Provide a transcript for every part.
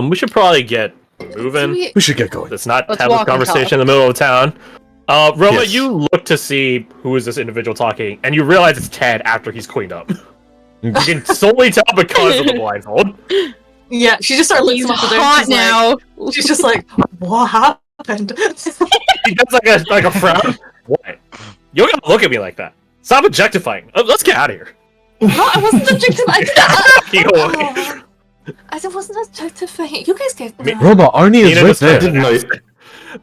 We should probably get moving. We should get going. Let's not Let's have a walk and conversation talk. in the middle of town. Roma, Yes. you look to see who is this individual talking, and you realize it's Ted after he's cleaned up. You can solely tell because of the blindfold. Yeah, she just started looking He's up at her. hot now. She's just like, what happened? He does like a frown. What? You don't gotta look at me like that. Stop objectifying. Let's get out of here. No, I wasn't objectifying. Keep away. I wasn't objectifying. You guys gave me. Roma, Arnie is Mina right just there. turns and asks-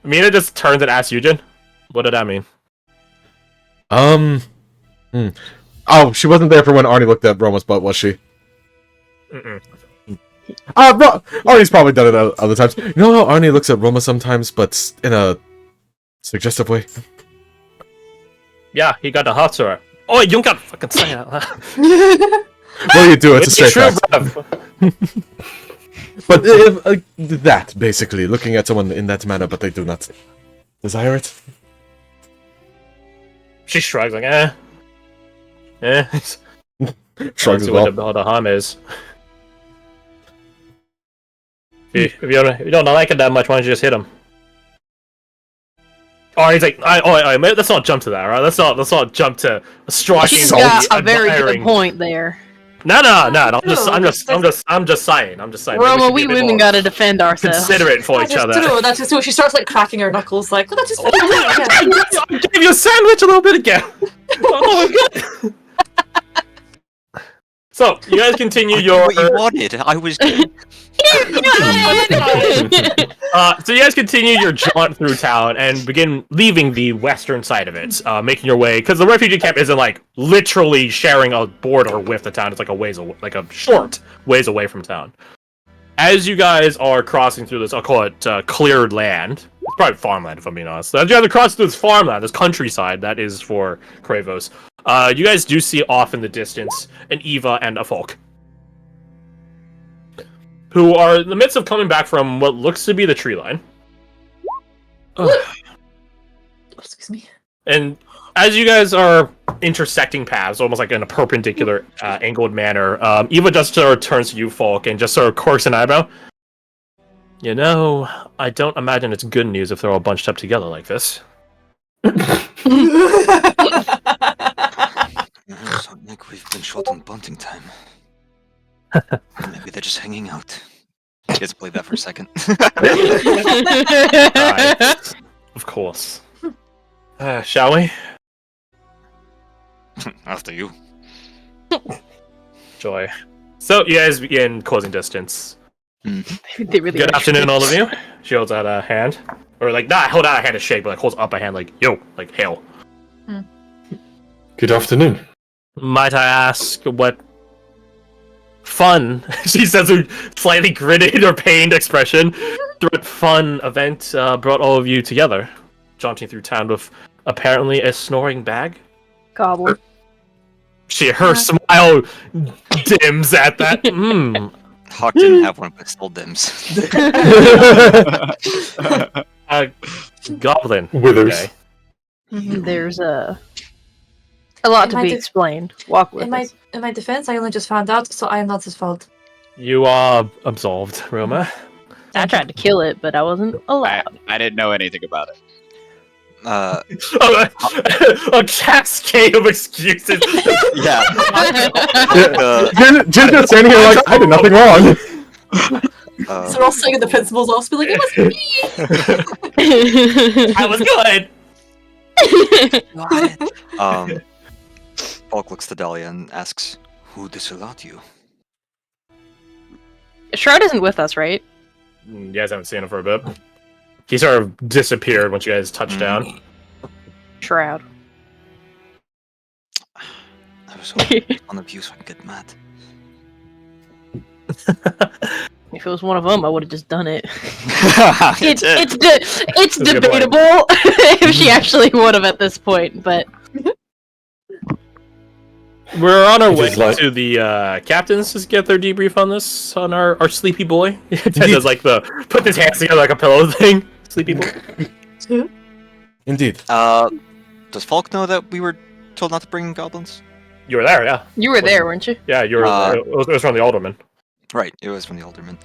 Mina just turns and asks Eugen, "What did that mean?" Oh, she wasn't there for when Arnie looked at Roma's butt, was she? Mm-mm. Arnie's probably done it other times. You know how Arnie looks at Roma sometimes, but in a suggestive way? Yeah, he got a hot sore. Oh, you don't gotta fucking say that. What do you do? It's a straight true, fact. bruv. But that, basically, looking at someone in that manner, but they do not desire it. She shrugs like, Shrugs as see well. what the harm is. If you don't like it that much, why don't you just hit him? Oh, he's like, let's not jump to that, right? Let's not jump to striking. She's got a very good point there. No. I'm just saying. Roma, we women gotta defend ourselves. Considerate for each other. That's just true. She starts like cracking her knuckles, like, that's just. I gave you a sandwich a little bit ago. Oh my god. So you guys continue your. What you wanted? I was. So you guys continue your jaunt through town and begin leaving the western side of it, making your way because the refugee camp isn't like literally sharing a border with the town. It's like a short ways away from town. As you guys are crossing through this, I'll call it cleared land. It's probably farmland if I'm being honest. As you guys are crossing through this farmland, this countryside that is for Kravos, you guys do see off in the distance an Eva and a Folk, who are in the midst of coming back from what looks to be the tree line. Excuse me. And as you guys are intersecting paths, almost like in a perpendicular angled manner, Eva just sort of turns to you, Folk, and just sort of quirks an eyebrow. You know, I don't imagine it's good news if they're all bunched up together like this. Sound like we've been short on bunting time. Maybe they're just hanging out. Let's play that for a second. Alright. Of course. Shall we? After you. Joy. So you guys begin closing distance. They really Good are. afternoon, all of you. She holds out a hand. Or like, not hold out a hand to shake, but like holds up a hand like, yo, like, hail. Good afternoon. Might I ask what fun, she says with slightly gritted or pained expression, what fun event brought all of you together, jaunting through town with apparently a snoring bag? Goblin. Her smile dims at that. Hawk didn't have one, but still dims. Goblin. Withers. Okay. There's a lot to be explained. Walk with us. In my defense, I only just found out, so I am not his fault. You are absolved, Roma. I tried to kill it, but I wasn't allowed. I didn't know anything about it. A cascade of excuses. Yeah. Jin just standing here like, I did nothing wrong. So we're all singing the principal's office, be like, it was me! I was good. Falk looks to Dahlia and asks, "Who disallowed you?" Shroud isn't with us, right? You guys haven't seen him for a bit. He sort of disappeared once you guys touched down. Shroud. I was hoping on the view so I could get mad. If it was one of them, I would have just done it. It's It's a good debatable if she actually would have at this point, but We're on our It way is like- to the captains to get their debrief on this, on our sleepy boy. Ted does like the put his hands together like a pillow thing. Sleepy boy. Indeed. Does Falk know that we were told not to bring goblins? You were there, yeah. you were there, weren't you? Yeah, you were. It was from the alderman. Right, it was from the alderman.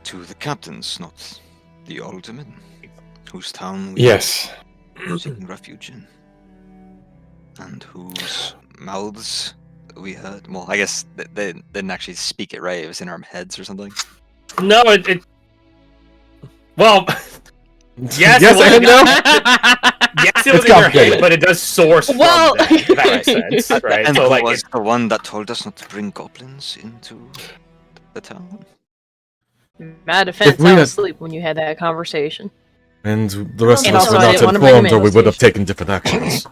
To the captains, not the aldermen, whose town we Yes. are seeking refuge in. And whose mouths we heard. Well, I guess they didn't actually speak it, right? It was in our heads or something. No, it well, yes, Yes it and was, no. yes, it was It's in your complicated. head, but it does source from Well- them, if that makes sense, right? And So who like, was the one that told us not to bring goblins into the town? My defense, If we I had- was asleep when you had that conversation. And the rest of And us also were I not didn't wanna bring him informed, in. or we would have taken different actions.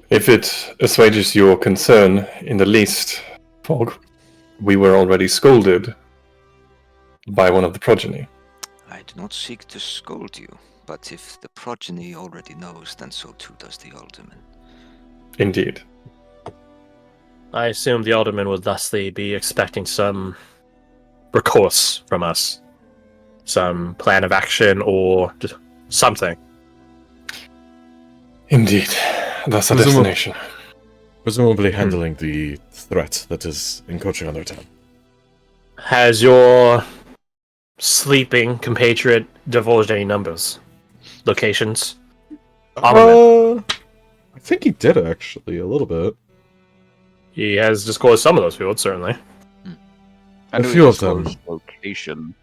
If it assuages your concern in the least, Fog, we were already scolded by one of the progeny. I do not seek to scold you, but if the progeny already knows, then so too does the alderman. Indeed. I assume the alderman would thusly be expecting some recourse from us, some plan of action or just something. Indeed. That's a Presumably- destination. Presumably handling the threat that is encroaching on their town. Has your sleeping compatriot divulged any numbers, locations? Armament? I think he did actually, a little bit. He has disclosed some of those fields, certainly. I A know few he of them. disclosed location.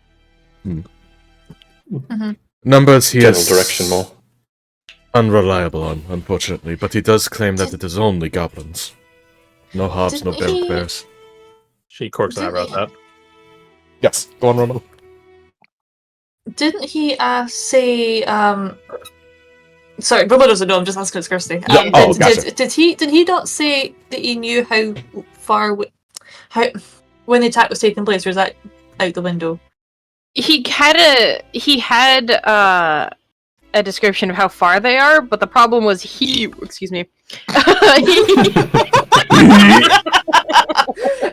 Numbers he General is direction more. unreliable on, unfortunately, but he does claim that it is only goblins. No hobs, no Didn't he- bears. She corks and I wrote that. Yes, go on, Romo. Didn't he say? Sorry, Romo doesn't know. I'm just asking Kirsty. Yeah, oh, gotcha. Did he not say that he knew how far how when the attack was taking place? Or is that out the window? He had a description of how far they are, but the problem was excuse me.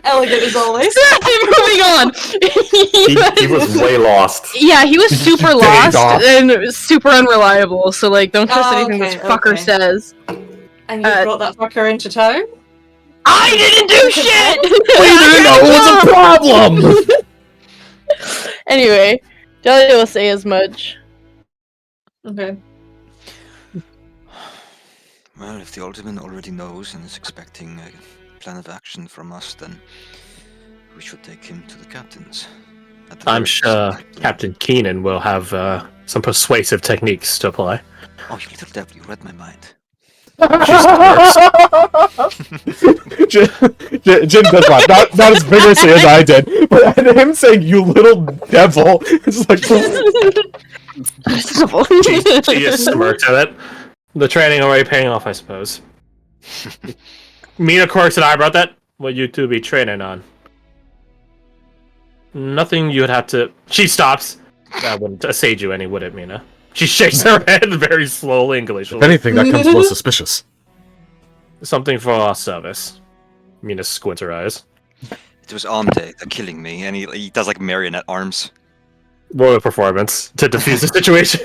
Elegant as always. Moving on. He was way lost. Yeah, he was super Days lost off. and super unreliable. So like, don't trust Oh, anything okay, this fucker okay. says. And you brought that fucker into town? I didn't do shit. We didn't know it was a problem! Anyway, Delia will say as much. Okay. Well, if the alderman already knows and is expecting a plan of action from us, then we should take him to the captains. At the I'm very sure least. Captain Keenan will have some persuasive techniques to apply. Oh, you little devil, you read my mind. Jin does not as vigorously as I did, but him saying "you little devil" is like. She just smirks at it. The training already paying off, I suppose. Mina corks and I brought that. What you two be training on? Nothing you would have to. She stops. That wouldn't assuage you any, would it, Mina? She shakes her head very slowly and If glacially. anything, that comes more suspicious. Something for our service. Mina squints her eyes. It was Amde, the killing me, and he does like marionette arms. Roll a performance to defuse the situation.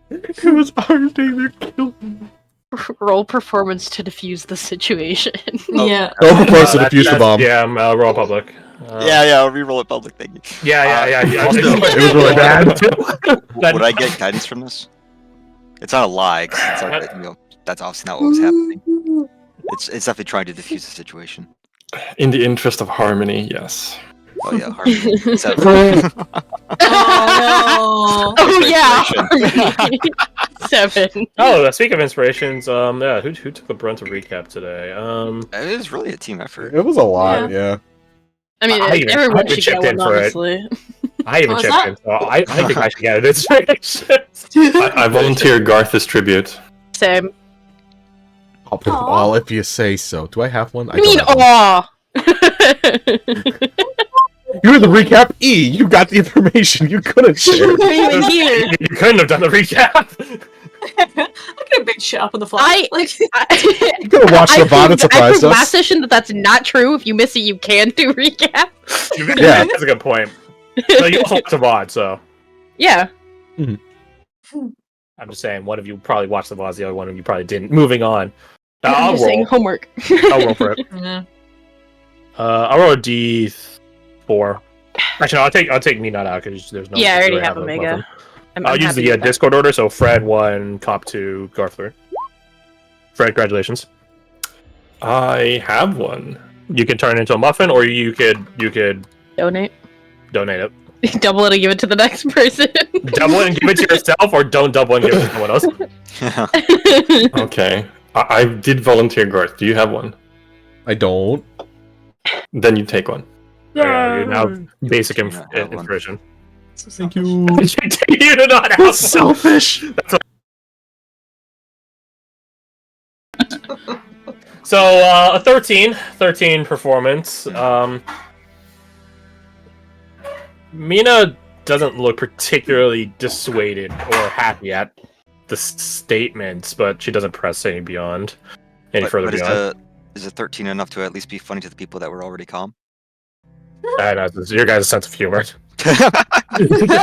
It was Armday that killed me. Roll performance to defuse the situation. Yeah. No proposal to That- defuse the that's- bomb. Yeah, roll public. Yeah, I'll reroll it public, thank you. Yeah. Also- It was really bad. Would I get guidance from this? It's not a lie, 'cause it's already, that's obviously not what was happening. It's definitely trying to defuse the situation. In the interest of harmony, yes. Oh yeah, harmony. Seven. Oh Oh yeah. Inspiration. 7. Oh, speaking of inspirations, yeah, who took the brunt of recap today? It was really a team effort. It was a lot, yeah. I mean, I even everyone should chipped get in one, for it. honestly. I even What was chipped that? in, so I think I should get an inspiration. I volunteer Garth's tribute. Same. Well, if you say so. Do I have one? I mean, don't have one. aw. You're the recap E. You got the information. You couldn't share. Even here. You couldn't have done the recap. I could have made shit up on the fly. You could have watched the bot and I surprised proved last us. session that's not true. If you miss it, you can do recap. Yeah. That's a good point. So you also watched the VOD, so Yeah. I'm just saying one of you probably watched the VOD, the other one of you probably didn't. Moving on. I'm I'll just saying roll. homework. I'll roll for it. Yeah. I'll roll a D4. Actually, no, I'll take me not out because there's no. Yeah, I already really have a Omega. buffer. I'm I'll use happy the with that. Discord order. So Fred 1, Cop 2, Garth 3. Fred, congratulations. I have one. You can turn it into a muffin, or you could Donate. donate it. Double it and give it to the next person. Double it and give it to yourself, or don't double and give it to someone else. Okay. I did volunteer, Garth. Do you have one? I don't. Then you take one. Yeah, you now have basic Do not have one. information. So Thank selfish. you. You do not have Selfish. So, a 13 performance. Mina doesn't look particularly dissuaded or happy at the statements, but she doesn't press any further beyond. Is a 13 enough to at least be funny to the people that were already calm? I know, it's your guys' sense of humor.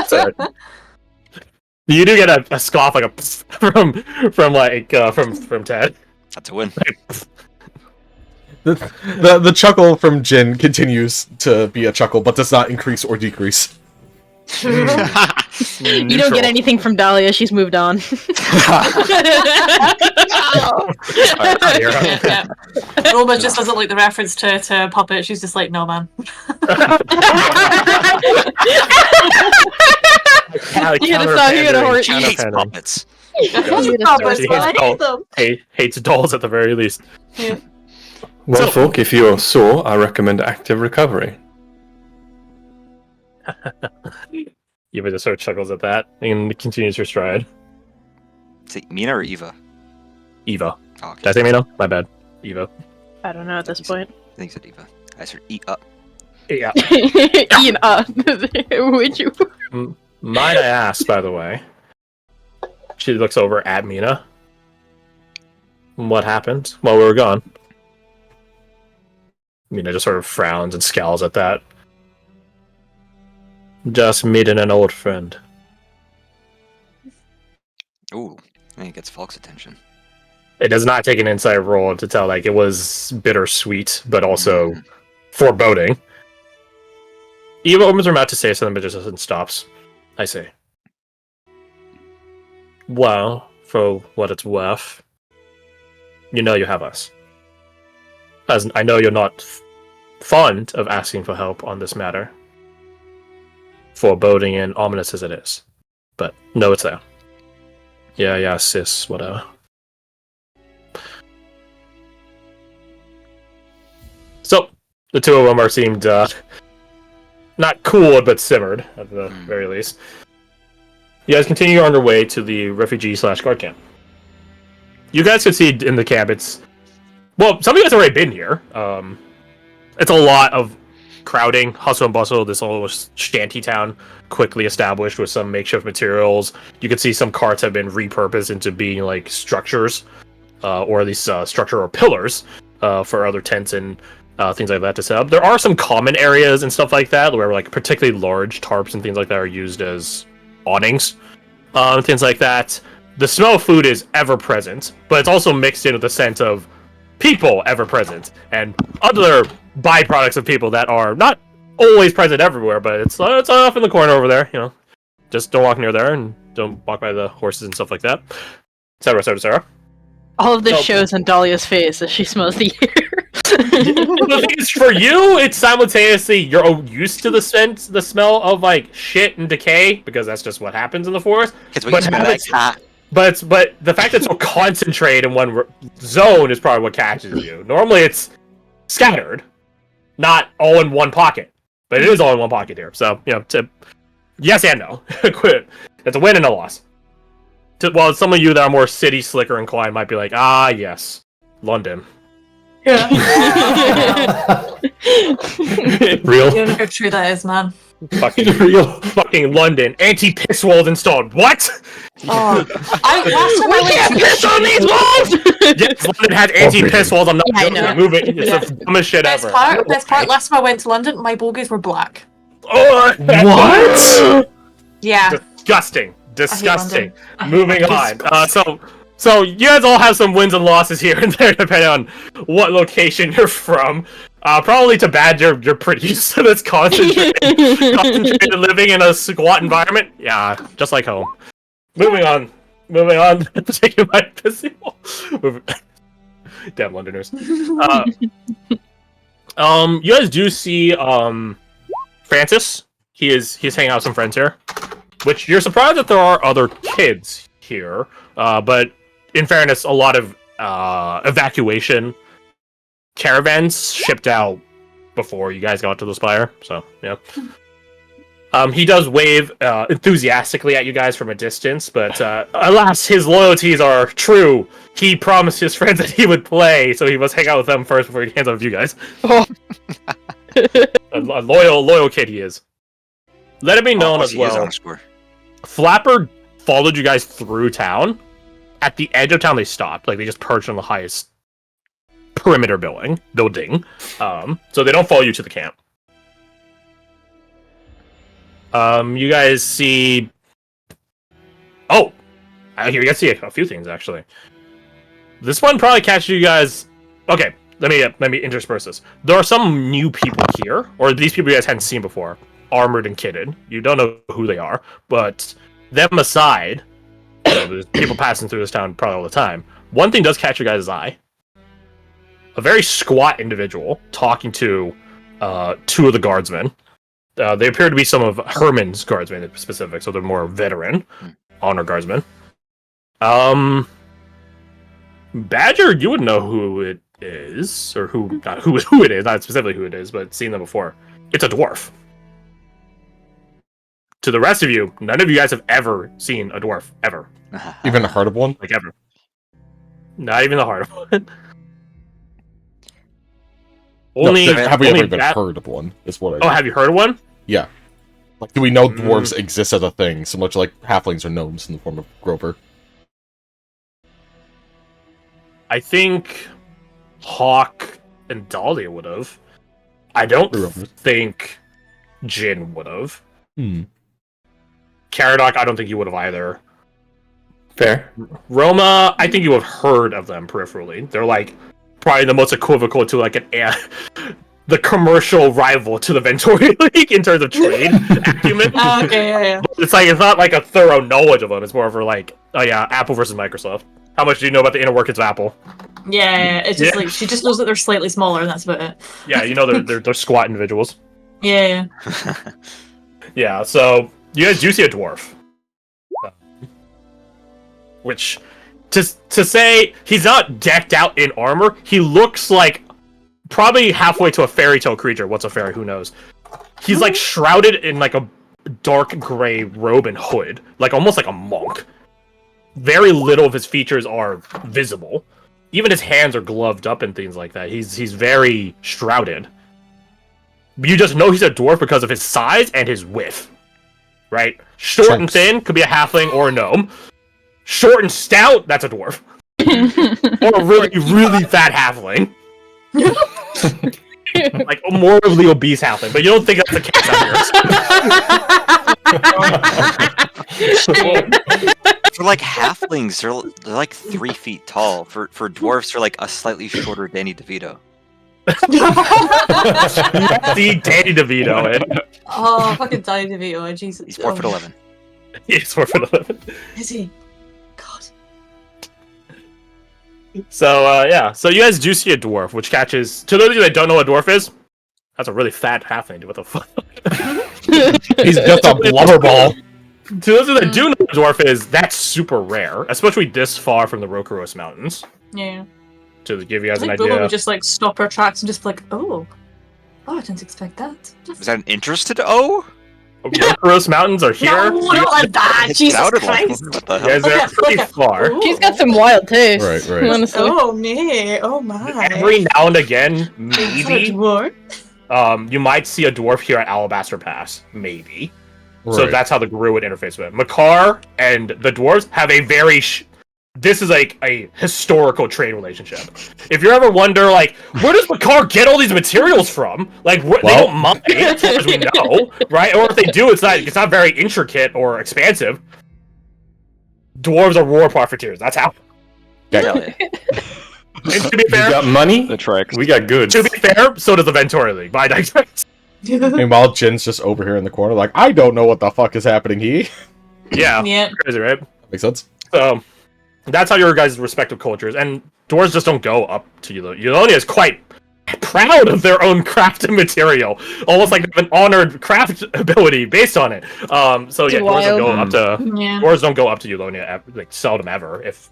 Sorry. You do get a scoff like a from Ted. That's a win. The chuckle from Jin continues to be a chuckle, but does not increase or decrease. You don't get anything from Dahlia. She's moved on. Yeah. Roma just doesn't like the reference to a puppet. She's just like, no, man. You had a song, you had a horse. She hates puppets. Puppets, but I hate them. Hates dolls at the very least. Well, So- folk, if you're sore, I recommend active recovery. Eva just sort of chuckles at that and continues her stride. Is it Mina or Eva? Eva. Oh, okay. Did I say Mina? My bad. Eva. I don't know at this point. I think it's Eva. I said eat up. Yeah. Ian, would you? Might I ask, by the way? She looks over at Mina. What happened while we were gone? Mina just sort of frowns and scowls at that. Just meeting an old friend. Ooh, I think it gets Falk's attention. It does not take an insight roll to tell, like, it was bittersweet, but also foreboding. Eva opens her mouth to say something, but just doesn't stops. I say. Well, for what it's worth, you know you have us. As I know you're not fond of asking for help on this matter. Foreboding and ominous as it is. But know it's there. Yeah, sis, whatever. So, the two of them are seemed not cooled, but simmered, at the very least. You guys continue on your way to the refugee/guard camp. You guys can see in the camp, it's... Well, some of you guys have already been here. It's a lot of crowding, hustle and bustle. This whole shanty town quickly established with some makeshift materials. You can see some carts have been repurposed into being like structures, or at least structural pillars for other tents and things like that to set up. There are some common areas and stuff like that where like particularly large tarps and things like that are used as awnings, things like that. The smell of food is ever present, but it's also mixed in with the scent of people ever present and other byproducts of people that are not always present everywhere, but it's off in the corner over there. You know, just don't walk near there and don't walk by the horses and stuff like that. Etc. All of this Nope. shows on Dahlia's face as she smells the air. The thing is, for you, it's simultaneously you're used to the smell of like shit and decay because that's just what happens in the forest. It's what But you smell now like it's- cat. But the fact that it's so concentrated in one zone is probably what catches you. Normally, it's scattered, not all in one pocket. But it is all in one pocket here. So yes and no. Quit. It's a win and a loss. While some of you that are more city slicker inclined might be like, yes, London. Yeah. Real? You know how true that is, man. Fucking London. Anti-piss walls installed. What? Oh, last time I went to piss on these walls! Yes, London has anti-piss walls. I'm not Yeah, I joking. know. Move it. It's the dumbest shit best ever. part. Last time I went to London, my bogies were black. Oh, What? Yeah. Disgusting. Moving London. on. So you guys all have some wins and losses here and there, depending on what location you're from. Probably to bad. You're pretty used to this concentrated living in a squat environment. Yeah, just like home. Moving on. Taking my pissy. Damn Londoners. You guys do see Francis. He's hanging out with some friends here, which you're surprised that there are other kids here. But in fairness, a lot of evacuation caravans shipped out before you guys got to the spire. So yeah. He does wave enthusiastically at you guys from a distance, but alas, his loyalties are true. He promised his friends that he would play, so he must hang out with them first before he hands off you guys. Oh. a loyal kid he is. Let it be known as well. Flapper followed you guys through town. At the edge of town, they stopped. Like they just perched on the highest perimeter building. So they don't follow you to the camp. You guys see... Oh! Here you guys see a few things, actually. This one probably catches you guys... Okay, let me intersperse this. There are some new people here, or these people you guys hadn't seen before, armored and kitted. You don't know who they are, but them aside, there's people passing through this town probably all the time. One thing does catch your guys' eye. A very squat individual talking to two of the guardsmen. They appear to be some of Herman's guardsmen in specific, so they're more veteran honor guardsmen. Badger, you would know who it is, or who it is, not specifically who it is, but seen them before. It's a dwarf. To the rest of you, none of you guys have ever seen a dwarf, ever. Even heard of one? Like, ever. Not even the heart of one. Only, have we only ever even heard of one? Is what I have you heard of one? Yeah. Like, do we know dwarves exist as a thing, so much like halflings or gnomes in the form of Grover? I think Hawk and Dahlia would have. I don't think Jin would have. Caradoc, I don't think you would have either. Fair. Roma, I think you have heard of them peripherally. They're like probably the most equivocal to like the commercial rival to the Ventori League in terms of trade acumen. Okay, yeah. It's not like a thorough knowledge of them. It's more of like, oh yeah, Apple versus Microsoft. How much do you know about the inner workings of Apple? Yeah, it's just like she just knows that they're slightly smaller, and that's about it. Yeah, you know they're squat individuals. Yeah. Yeah, so you guys do see a dwarf. Which, to say he's not decked out in armor, he looks like probably halfway to a fairy tale creature. What's a fairy? Who knows? He's like shrouded in like a dark gray robe and hood, like almost like a monk. Very little of his features are visible. Even his hands are gloved up and things like that. He's very shrouded. You just know he's a dwarf because of his size and his width. Right? Short and thin, could be a halfling or a gnome. Short and stout, that's a dwarf. Or a really, really fat halfling. Like a morbidly obese halfling, but you don't think that's the case out here. For like halflings, they're like 3 feet tall. For dwarfs, they're like a slightly shorter Danny DeVito. See Danny DeVito. Oh, fucking Danny DeVito, Jesus. He's 4'11". He's 4'11". Is he? God. So yeah, so you guys do see a dwarf, which catches. To those of you that don't know what a dwarf is, that's a really fat halfling. What the fuck? He's just a blubber ball. To those of you that do know what a dwarf is, that's super rare, especially this far from the Rokuros Mountains. Yeah. To give you guys I an think Booba idea. would just like stop our tracks and just be like, oh, I didn't expect that. Was that an interested O? Rokuros Mountains are here. No, not like that. It Jesus sounded like Christ. one. What the You hell? guys are pretty far. Ooh. She's got some wild taste. Right. Honestly. Oh me, oh my. Every now and again, Is that a maybe, dwarf? you might see a dwarf here at Alabaster Pass. Maybe. So Right. that's how the Gru would interface with it. Makar and the dwarves have a very... This is like a historical trade relationship. If you ever wonder, like, where does Makar get all these materials from? Like, they don't mine, as far as we know, right? Or if they do, it's not very intricate or expansive. Dwarves are war profiteers. That's how. Really? And to be You fair, got money? The tracks. We got goods. to be fair, so does the Ventura League. But I digress. Meanwhile, Jin's just over here in the corner, like, I don't know what the fuck is happening here. Yeah, Yeah. crazy, right? Makes sense. So that's how your guys' respective cultures and dwarves just don't go up to Eulonia is quite proud of their own crafted material, almost like they have an honored craft ability based on it. So yeah, dwarves don't go up to Yeah. dwarves don't go up to Eulonia like seldom ever, if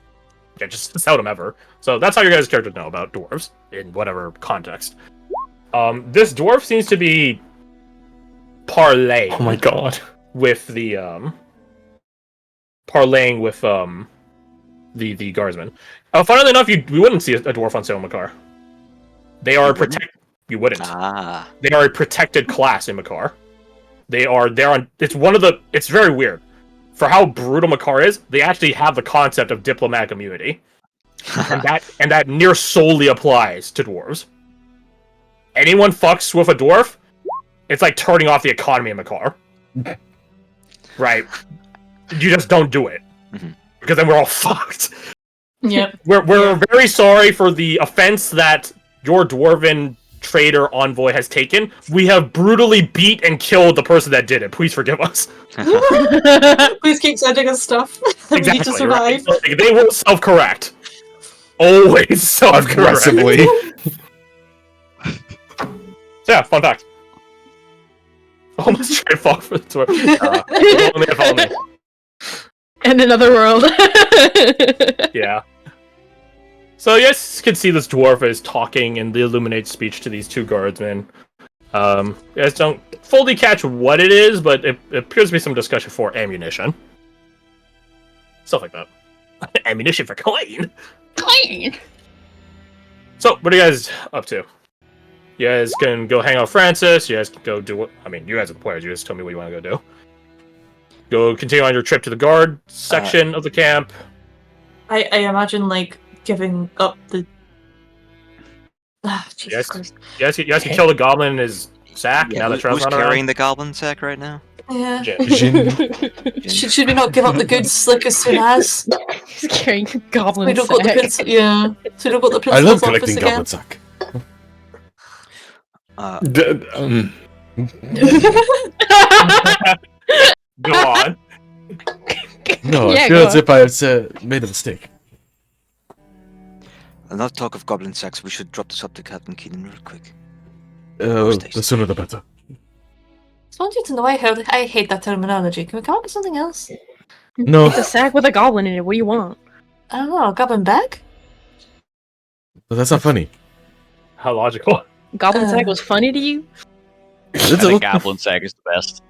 just seldom ever. So that's how your guys' characters know about dwarves in whatever context. This dwarf seems to be parlaying. Oh my god. With the parlaying with the guardsmen. Funnily enough, we wouldn't see a dwarf on Sail Makar. They are You wouldn't. Ah. They are a protected class in Makar. They're on. It's very weird. For how brutal Makar is, they actually have the concept of diplomatic immunity, and that near solely applies to dwarves. Anyone fucks with a dwarf, it's like turning off the economy in Makar. Right? You just don't do it. Mhm. Because then we're all fucked. Yep. We're very sorry for the offense that your dwarven trader envoy has taken. We have brutally beat and killed the person that did it. Please forgive us. Please keep sending us stuff. We need to survive. Right? Like, they will self-correct. Always self-correct. Aggressively. So yeah, fun fact. Almost tried to fall for the dwarf. If only. In another world. Yeah. So you guys can see this dwarf is talking in the illuminate speech to these two guardsmen. You guys don't fully catch what it is, but it appears to be some discussion for ammunition. Stuff like that. Ammunition for coin! Clean. So, what are you guys up to? You guys can go hang out with Francis, you guys can go do what... I mean, you guys are the players, you just tell me what you want to go do. Go continue on your trip to the guard section of the camp. I imagine, like, giving up the... Jesus Yes. Christ. You guys can kill the goblin in his sack, now that who's Trev's not carrying around. the goblin sack right now? Yeah. Jin. Should we not give up the goods, like, as soon as? He's carrying a goblin We don't got the sack. prince... Yeah. So we don't got the I love principal's office collecting again. goblin sack. Go on. No, Yeah, I go feel as on. if I have made a mistake. Enough talk of goblin sacks. We should drop this up to Captain Keenan real quick. The sooner the better. Just want you to know I hate that terminology. Can we come up with something else? No, It's a sack with a goblin in it. What do you want? I don't know, a goblin bag? but that's not funny. How logical. Goblin sack was funny to you? I It's think Goblin Sack is the best.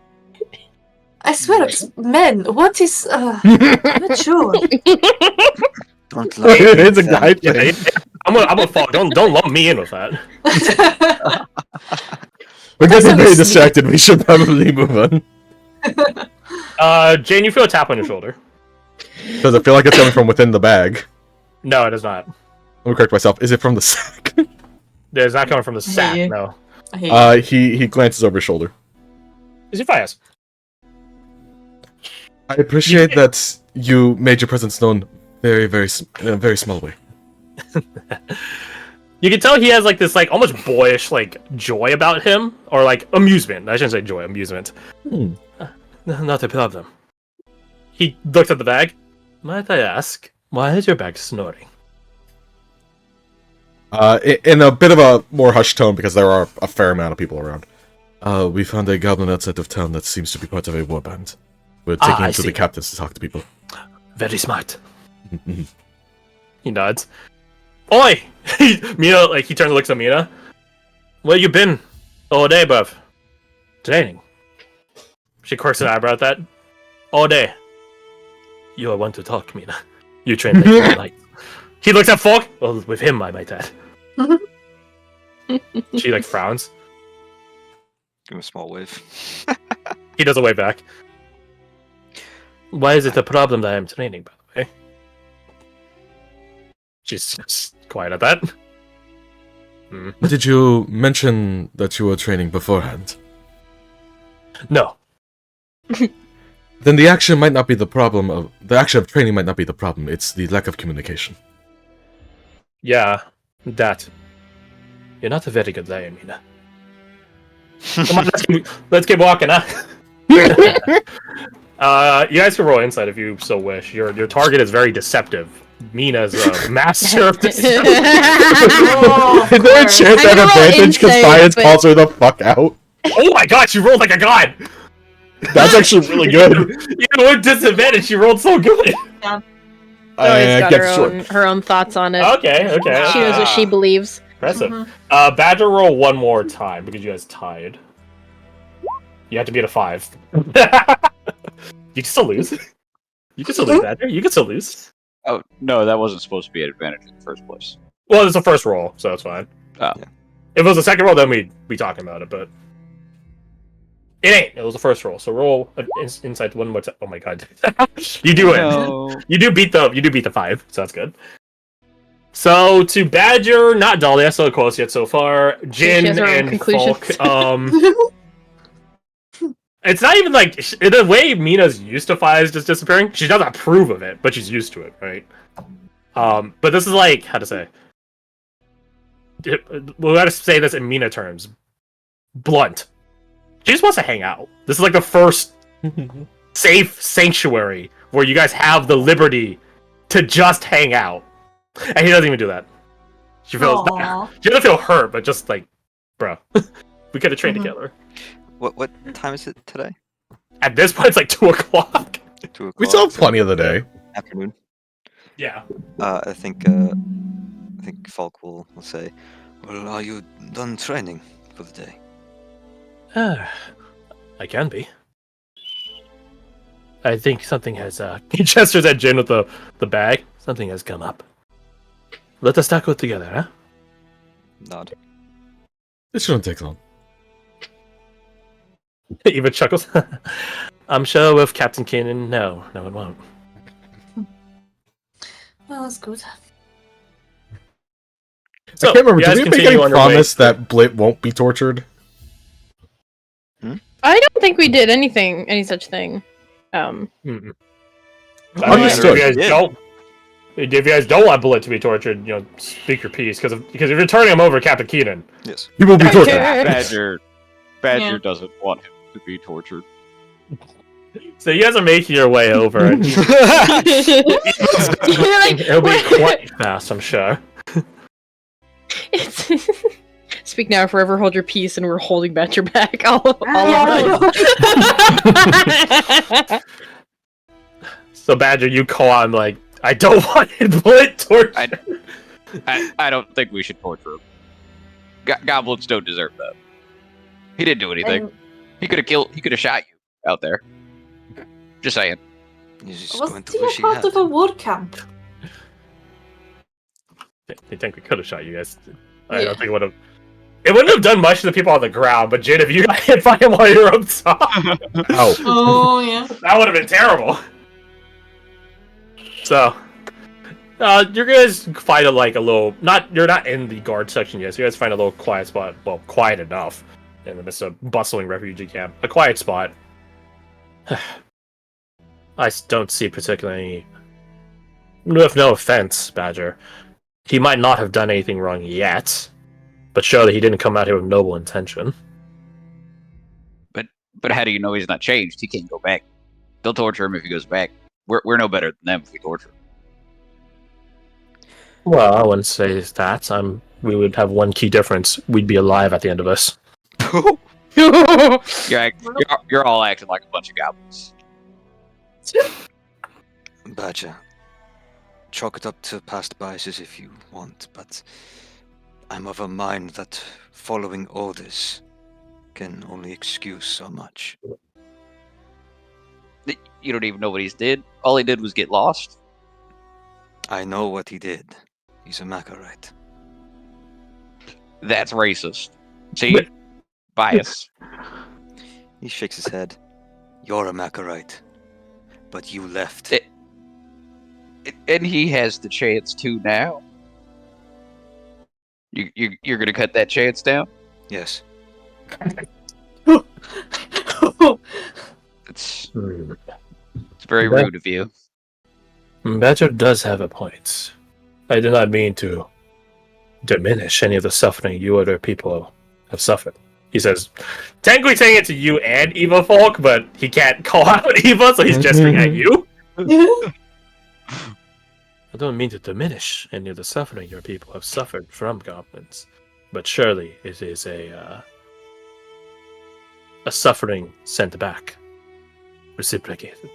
I swear, it's men. What is... I'm not sure. Don't lie. it's a guy Yeah, thing. I'm gonna fall. Don't lump me in with that. We're getting sounds very sneaky. distracted. We should probably move on. Jane, you feel a tap on your shoulder. Because I feel like it's coming from within the bag. No, it is not. Let me correct myself. Is it from the sack? It's not coming from the hate sack. you. No. I hate you. He glances over his shoulder. Is it fast? I appreciate that you made your presence known very, very small way. You can tell he has like this like almost boyish like joy about him, or like amusement. I shouldn't say joy, amusement. Not a problem. He looks at the bag. Might I ask, why is your bag snoring? In a bit of a more hushed tone, because there are a fair amount of people around. We found a goblin outside of town that seems to be part of a warband. We're taking I him to see. the captains to talk to people. Very smart. He nods. Oi! Mina, like, he turns and looks at Mina. Where you been all day, bruv? Training. She quirks an eyebrow at that. All day. You are one to talk, Mina. You train late all night. He looks at Falk. Well, with him, I might add. She, like, frowns. Give him a small wave. He does a wave back. Why is it a problem that I'm training, by the way? She's just quiet at that. Did you mention that you were training beforehand? No. Then the action might not be the problem of... The action of training might not be the problem, it's the lack of communication. Yeah, that. You're not a very good liar, Mina. Come on, let's keep walking, huh? You guys can roll insight if you so wish. Your target is very deceptive. Mina's a master of deception. Oh, Is there a of course. chance I'm at gonna roll advantage because insight, science but- calls her the fuck out? Oh my god, she rolled like a god! That's actually really good. Even with disadvantage, she rolled so good. Zoe's got Get her own thoughts on it. Okay. She knows what she believes. Impressive. Mhm. Badger roll one more time because you guys tied. You have to be at a 5. You can still lose. You can still lose, Badger. You can still lose. Oh no, that wasn't supposed to be an advantage in the first place. Well, it's the first roll, so that's fine. Oh. Yeah. If it was the second roll, then we'd be talking about it, but it ain't. It was the first roll, so roll inside one more time. Oh my god, you do it. No. You do beat the 5, so that's good. So to Badger, not Dolly, that's so close yet so far. Jin has her own and conclusions. Falk. It's not even like in the way Mina's used to Fives just disappearing. She doesn't approve of it, but she's used to it, right? But this is like how to say. We gotta say this in Mina terms. Blunt. She just wants to hang out. This is like the first safe sanctuary where you guys have the liberty to just hang out. And he doesn't even do that. She feels Aw. she doesn't feel hurt, but just like, bro, we could have trained Mhm. together. What time is it today? At this point, it's like 2 o'clock. 2 o'clock. We still have so plenty of the day. Afternoon. Yeah. I think Falk will say, "Well, are you done training for the day?" I can be. I think something has. He gestures at Jin with the bag. Something has come up. Let us tackle it together, huh? Nod. This shouldn't take long. Eva chuckles. I'm sure with Captain Keenan, no, it won't. Well, that's good. So, I can't remember. you Did guys we make continue any on your way. promise that Blit won't be tortured? I don't think we did any such thing. Mm-mm. Understood. If you guys don't want Bullet to be tortured, speak your piece. Because if you're turning him over to Captain Keenan, Yes. He will be tortured. Badger Yeah. doesn't want him to be tortured. so you guys are making your way over. And You're like, it'll be what? quite fast, I'm sure. It's speak now, forever hold your peace, and we're holding back your back all Oh. around. So Badger, you call on like, I don't want Bullet tortured. I don't think we should torture him. Goblins don't deserve that. He didn't do anything. And He could have shot you out there. Just saying. He's just going was to he wish a he part had. of a war camp? I think we could have shot you guys. I Yeah. don't think it would have. It wouldn't have done much to the people on the ground, but Jin, if you got hit by him while you're up top, Ow. Oh, yeah. that would have been terrible. So, you guys find a little. You're not in the guard section yet. So you guys find a little quiet spot. Well, quiet enough in the midst of bustling refugee camp. A quiet spot. I don't see particularly. With no offense, Badger, he might not have done anything wrong yet, but surely he didn't come out here with noble intention. But how do you know he's not changed? He can't go back. They'll torture him if he goes back. We're no better than them if we torture him. Well, I wouldn't say that. We would have one key difference. We'd be alive at the end of this. You're all acting like a bunch of goblins. Badger, chalk it up to past biases if you want, but I'm of a mind that following orders can only excuse so much. You don't even know what he did. All he did was get lost. I know what he did. He's a Macarite. That's racist. See? Bias. He shakes his head. You're a Macarite, but you left. And he has the chance to now. You're gonna cut that chance down? Yes. It's very rude of you. Badger does have a point. I did not mean to diminish any of the suffering you other people have suffered. He says, technically saying it to you and Eva Folk, but he can't call out Eva, so he's gesturing at you. I don't mean to diminish any of the suffering your people have suffered from goblins, but surely it is a suffering sent back, reciprocated.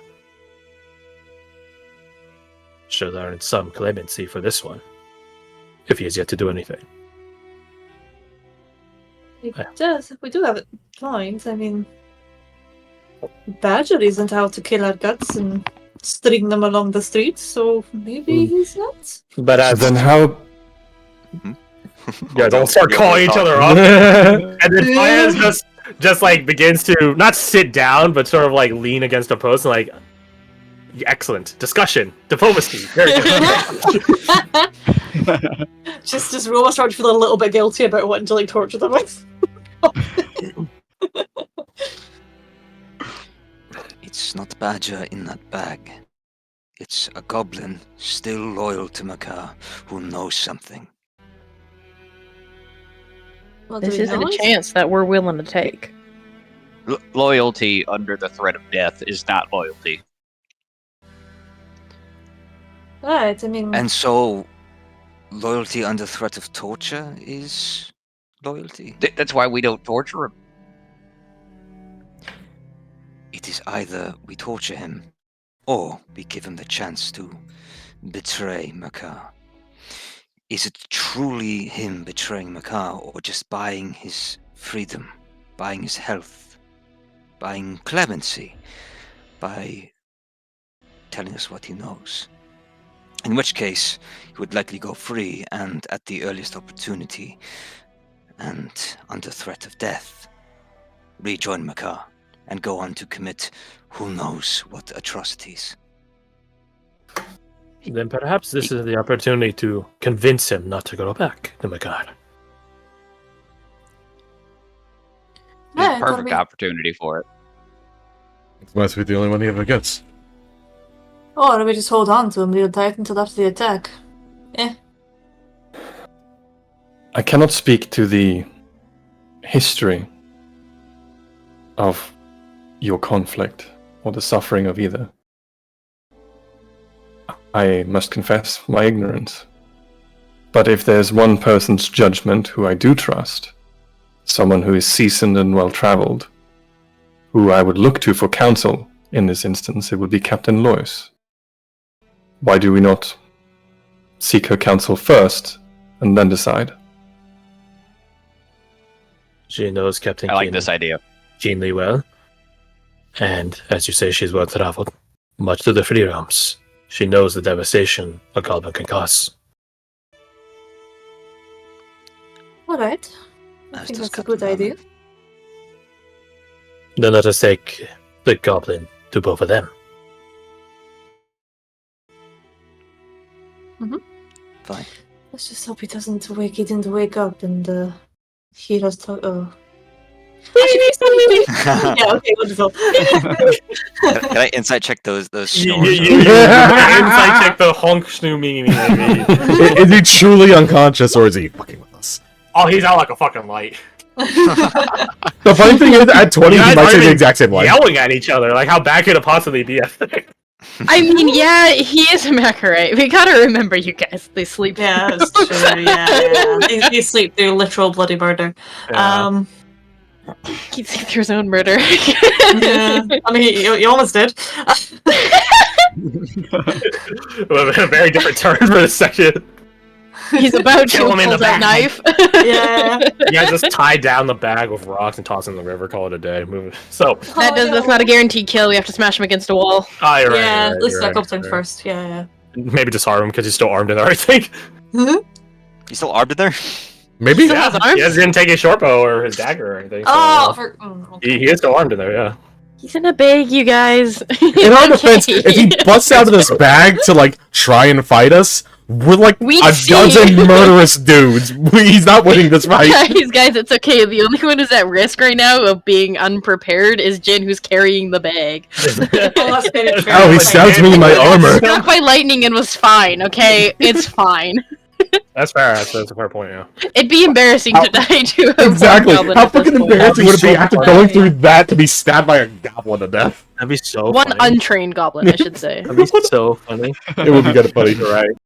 Should earn some clemency for this one, if he has yet to do anything. It does. We do have points. I mean, Badger isn't out to kill our guts and string them along the streets, so maybe he's not. But So then how... yeah, don't start calling each other up. And then Fayez just like begins to not sit down, but sort of like lean against a post and like, excellent discussion, diplomacy, very good. Just Roma starts feeling a little bit guilty about wanting to like torture them. It's not Badger in that bag. It's a goblin still loyal to Makar who knows something. Well, do This we isn't know a it? chance that we're willing to take. Loyalty under the threat of death is not loyalty. Right, I mean, And so, loyalty under threat of torture is loyalty. That's why we don't torture him. It is either we torture him, or we give him the chance to betray Makar. Is it truly him betraying Makar, or just buying his freedom, buying his health, buying clemency, by telling us what he knows? In which case, he would likely go free and at the earliest opportunity, and under threat of death, rejoin Makar and go on to commit who knows what atrocities. Then perhaps this is the opportunity to convince him not to go back to Makar. It's Yeah, a perfect opportunity for it. Must be the only one he ever gets. or do we just hold on to him real tight until after the attack? I cannot speak to the history of your conflict or the suffering of either. I must confess my ignorance. But if there's one person's judgment who I do trust, someone who is seasoned and well-traveled, who I would look to for counsel in this instance, it would be Captain Lois. Why do we not seek her counsel first and then decide? She knows Captain I like this idea. keenly well. And as you say, she's well traveled. Much to the free realms. She knows the devastation a goblin can cause. Alright. I As think does that's a Captain good idea. Hammond. Then let us take the goblin to both of them. Fine. Let's just hope he didn't wake up and hear us talk. Oh. Yeah, okay, wonderful. Can I insight check those snores? Insight check the honk snoo maybe. Is he truly unconscious or is he fucking with us? Oh, he's out like a fucking light. The funny thing is, at 20, You he guys might aren't say the even exact same line. Yelling at each other. Like, how bad could it possibly be? I mean, yeah, he is a Macarite. We gotta remember, you guys, they sleep. Yeah, that's true. Yeah. They sleep through literal bloody murder. Yeah. He sleep through his own murder. Yeah. I mean, you almost did. A very different turn for this section. He's about to Kill pull him in the that back. knife. Yeah. You guys just tie down the bag with rocks and toss it in the river, call it a day. Move it. So, That's not a guaranteed kill. We have to smash him against a wall. you're right, Yeah, you're right, let's you're stack right, up things you're right. first. Yeah, Maybe disarm him because he's still armed and everything. yeah. You still armed in there? Maybe? Still has arms? He didn't take his short bow or his dagger or anything. So, Okay. he is still armed in there, yeah. He's in a bag, you guys. In our defense, if he busts out of this bag to, like, try and fight us, we're like We a see. dozen murderous dudes. He's not winning this fight. Guys, it's okay. The only one who's at risk right now of being unprepared is Jin, who's carrying the bag. Oh, that's very true. Oh, he Like, stabbed me in my armor. Struck by lightning and was fine, okay? It's fine. That's fair. That's a fair point. Yeah. It'd be embarrassing to die to a Exactly. goblin How at this fucking point. embarrassing would it be So after funny. going through that to be stabbed by a goblin to death? That'd be so One funny. untrained goblin, I should say. That'd be so funny. It would be kind of funny. You're right.